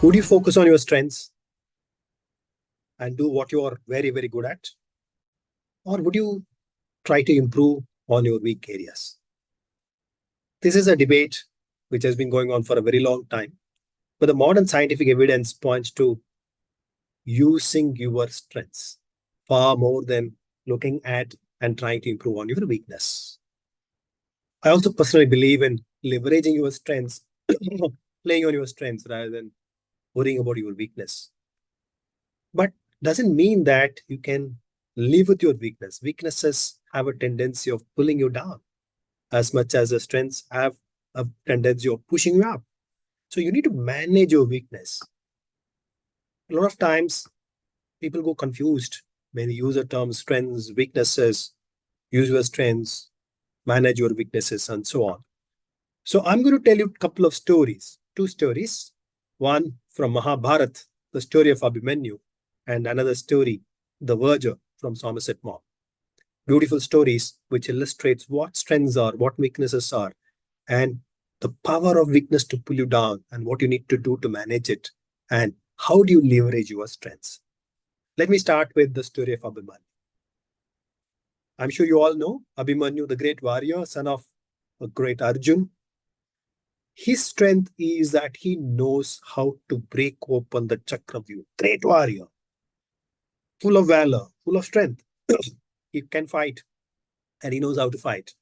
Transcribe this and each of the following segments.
Would you focus on your strengths and do what you are very, very good at? Or would you try to improve on your weak areas? This is a debate which has been going on for a very long time. But the modern scientific evidence points to using your strengths far more than looking at and trying to improve on your weakness. I also personally believe in leveraging your strengths, playing on your strengths rather than worrying about your weakness. But doesn't mean that you can live with your weakness. Weaknesses have a tendency of pulling you down as much as the strengths have a tendency of pushing you up. So you need to manage your weakness. A lot of times people go confused when you use the term strengths, weaknesses, use your strengths, manage your weaknesses, and so on. So I'm going to tell you a couple of stories, two stories. One from Mahabharat, the story of Abhimanyu, and another story, The Verger from Somerset Maugham. Beautiful stories which illustrates what strengths are, what weaknesses are, and the power of weakness to pull you down and what you need to do to manage it, and how do you leverage your strengths. Let me start with the story of Abhimanyu. I'm sure you all know Abhimanyu, the great warrior, son of a great Arjun. His strength is that he knows how to break open the Chakravyuh. Great warrior, full of valor, full of strength. He can fight, and he knows how to fight.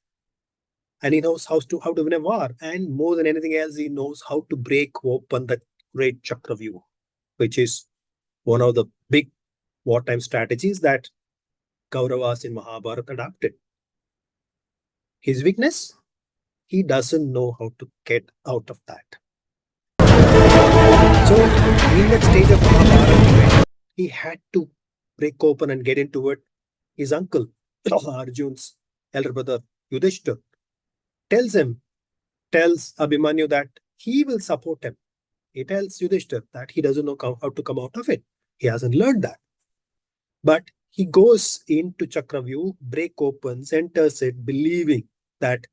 And he knows how to win a war. And more than anything else, he knows how to break open the great Chakravyuh, which is one of the big wartime strategies that Kauravas in Mahabharata adopted. His weakness? He doesn't know how to get out of that. So, in that stage of Mahabharata, he had to break open and get into it. His uncle, Arjun's elder brother, Yudhishthir, tells Abhimanyu that he will support him. He tells Yudhishthir that he doesn't know how to come out of it. He hasn't learned that. But he goes into Chakravyuh, break opens, enters it, believing that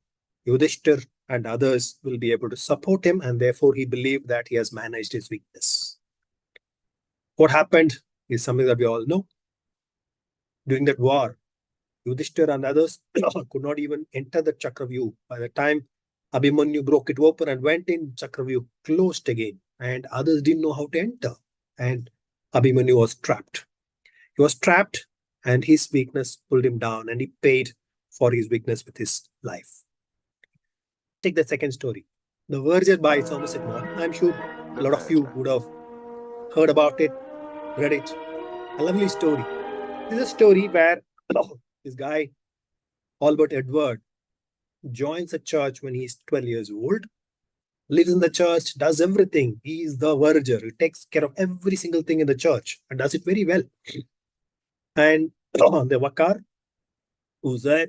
Yudhishthir and others will be able to support him, and therefore he believed that he has managed his weakness. What happened is something that we all know. During that war, Yudhishthir and others could not even enter the Chakravyuh. By the time Abhimanyu broke it open and went in, Chakravyuh closed again, and others didn't know how to enter. And Abhimanyu was trapped. He was trapped, and his weakness pulled him down, and he paid for his weakness with his life. Take the second story, The Verger by Somerset Maugham. I'm sure a lot of you would have heard about it, read it. A lovely story. This is a story where this guy, Albert Edward, joins a church when he's 12 years old, lives in the church, does everything. He is the verger. He takes care of every single thing in the church and does it very well. And the Vakar, who's there,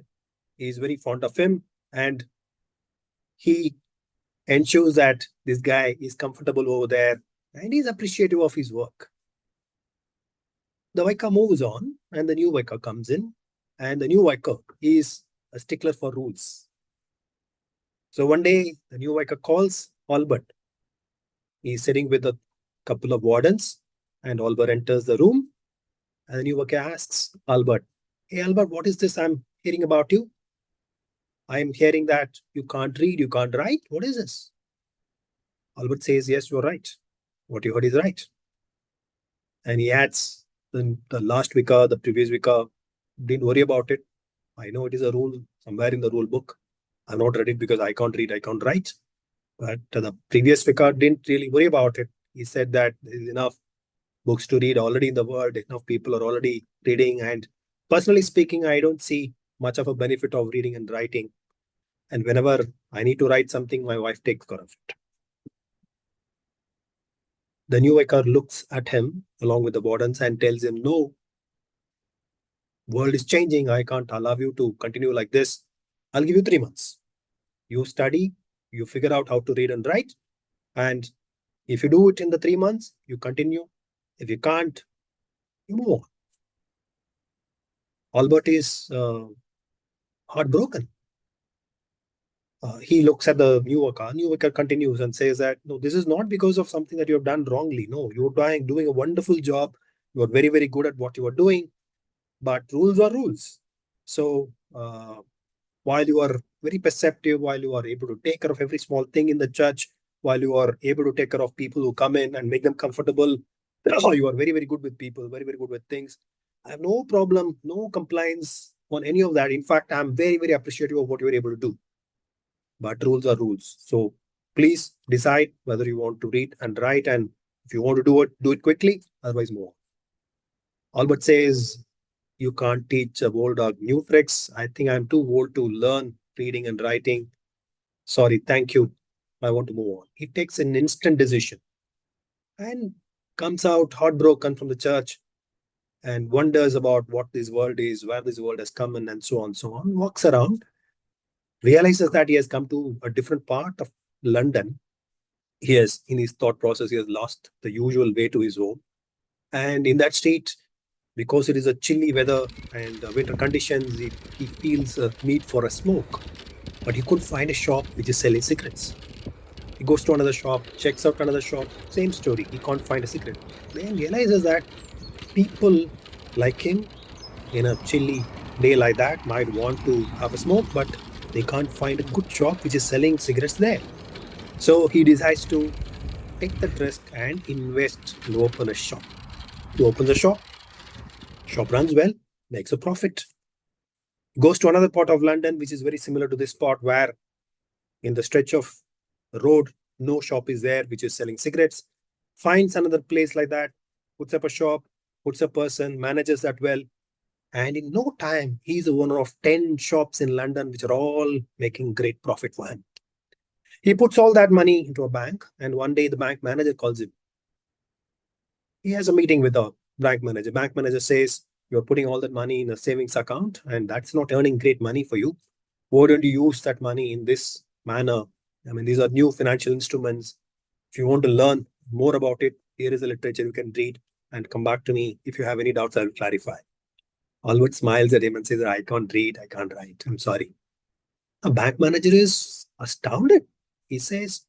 is very fond of him, and he ensures that this guy is comfortable over there and he's appreciative of his work. The Vaika moves on, and the new Vaika comes in, and the new Vaika is a stickler for rules. So one day, the new Vaika calls Albert. He's sitting with a couple of wardens, and Albert enters the room, and the new Vaika asks Albert, "Hey, Albert, what is this I'm hearing about you? I'm hearing that you can't read, you can't write. What is this?" Albert says, "Yes, you're right. What you heard is right." And he adds, the last vicar, the previous vicar, didn't worry about it. I know it is a rule somewhere in the rule book. I've not read it because I can't read, I can't write. But the previous vicar didn't really worry about it. He said that there's enough books to read already in the world, enough people are already reading. And personally speaking, I don't see much of a benefit of reading and writing. And whenever I need to write something, my wife takes care of it. The new vicar looks at him along with the wardens and tells him, "No, world is changing. I can't allow you to continue like this. I'll give you 3 months. You study, you figure out how to read and write. And if you do it in the 3 months, you continue. If you can't, you move on." Albert is heartbroken. He looks at the New Yorker continues and says that, no, this is not because of something that you have done wrongly. No, you're doing a wonderful job. You are very, very good at what you are doing, but rules are rules. So, while you are very perceptive, while you are able to take care of every small thing in the church, while you are able to take care of people who come in and make them comfortable, you are very, very good with people, very, very good with things. I have no problem, no complaints on any of that. In fact, I'm very, very appreciative of what you were able to do. But rules are rules. So please decide whether you want to read and write, and if you want to do it quickly. Otherwise, move on. Albert says you can't teach a old dog new tricks. I think I'm too old to learn reading and writing. Sorry, thank you. I want to move on. He takes an instant decision and comes out heartbroken from the church and wonders about what this world is, where this world has come in, and so on, so on. Walks around, realizes that he has come to a different part of London. He has, in his thought process, he has lost the usual way to his home. And in that state, because it is a chilly weather and winter conditions, he feels a need for a smoke. But he couldn't find a shop which is selling cigarettes. He goes to another shop, checks out another shop, same story. He can't find a cigarette. Then realizes that people like him in a chilly day like that might want to have a smoke, but they can't find a good shop which is selling cigarettes there. So he decides to take the risk and invest and open a shop. He opens a shop runs well, makes a profit, goes to another part of London, which is very similar to this spot where in the stretch of road, no shop is there, which is selling cigarettes, finds another place like that, puts up a shop, puts a person, manages that well. And in no time, he's the owner of 10 shops in London, which are all making great profit for him. He puts all that money into a bank, and one day the bank manager calls him. He has a meeting with the bank manager. Bank manager says, you're putting all that money in a savings account, and that's not earning great money for you. Why don't you use that money in this manner? I mean, these are new financial instruments. If you want to learn more about it, here is a literature you can read and come back to me. If you have any doubts, I will clarify. Albert smiles at him and says, I can't read, I can't write. I'm sorry. The bank manager is astounded. He says,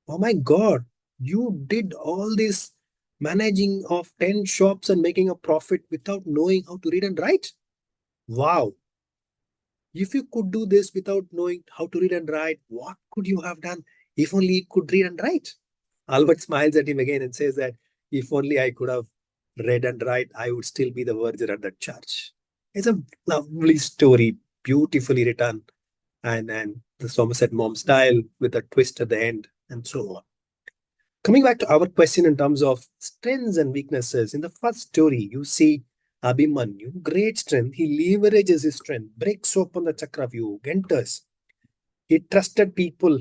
oh my God, you did all this managing of 10 shops and making a profit without knowing how to read and write? Wow. If you could do this without knowing how to read and write, what could you have done if only you could read and write? Albert smiles at him again and says that if only I could have read and write, I would still be the verger at that church. It's a lovely story, beautifully written, and the Somerset Maugham style with a twist at the end, and so on. Coming back to our question in terms of strengths and weaknesses, in the first story, you see Abhimanyu, great strength. He leverages his strength, breaks open the Chakravyu, enters. He trusted people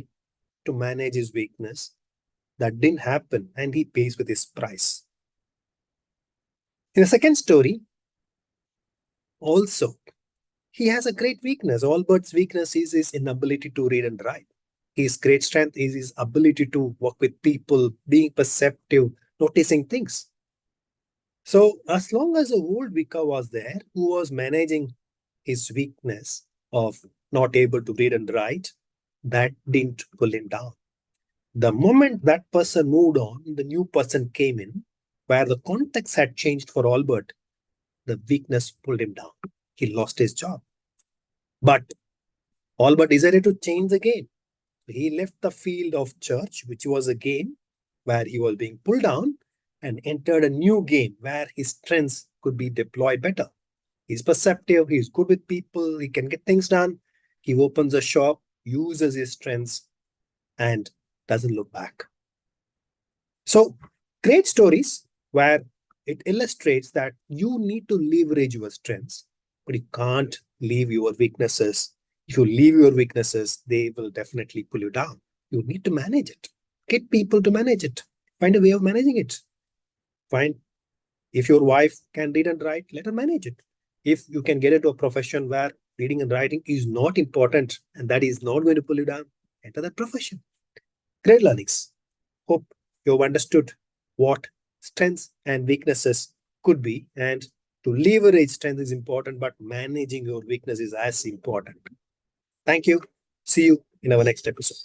to manage his weakness. That didn't happen, and he pays with his price. In the second story, also, he has a great weakness. Albert's weakness is his inability to read and write. His great strength is his ability to work with people, being perceptive, noticing things. So, as long as the old Vika was there, who was managing his weakness of not able to read and write, that didn't pull him down. The moment that person moved on, the new person came in, where the context had changed for Albert, the weakness pulled him down. He lost his job. But Albert decided to change the game. He left the field of church, which was a game where he was being pulled down, and entered a new game where his strengths could be deployed better. He's perceptive, he's good with people, he can get things done. He opens a shop, uses his strengths, and doesn't look back. So, great stories where it illustrates that you need to leverage your strengths, but you can't leave your weaknesses. If you leave your weaknesses, they will definitely pull you down. You need to manage it. Get people to manage it. Find a way of managing it. Find if your wife can read and write, let her manage it. If you can get into a profession where reading and writing is not important and that is not going to pull you down, enter that profession. Great learnings. Hope you've understood what strengths and weaknesses could be. And to leverage strength is important, but managing your weakness is as important. Thank you. See you in our next episode.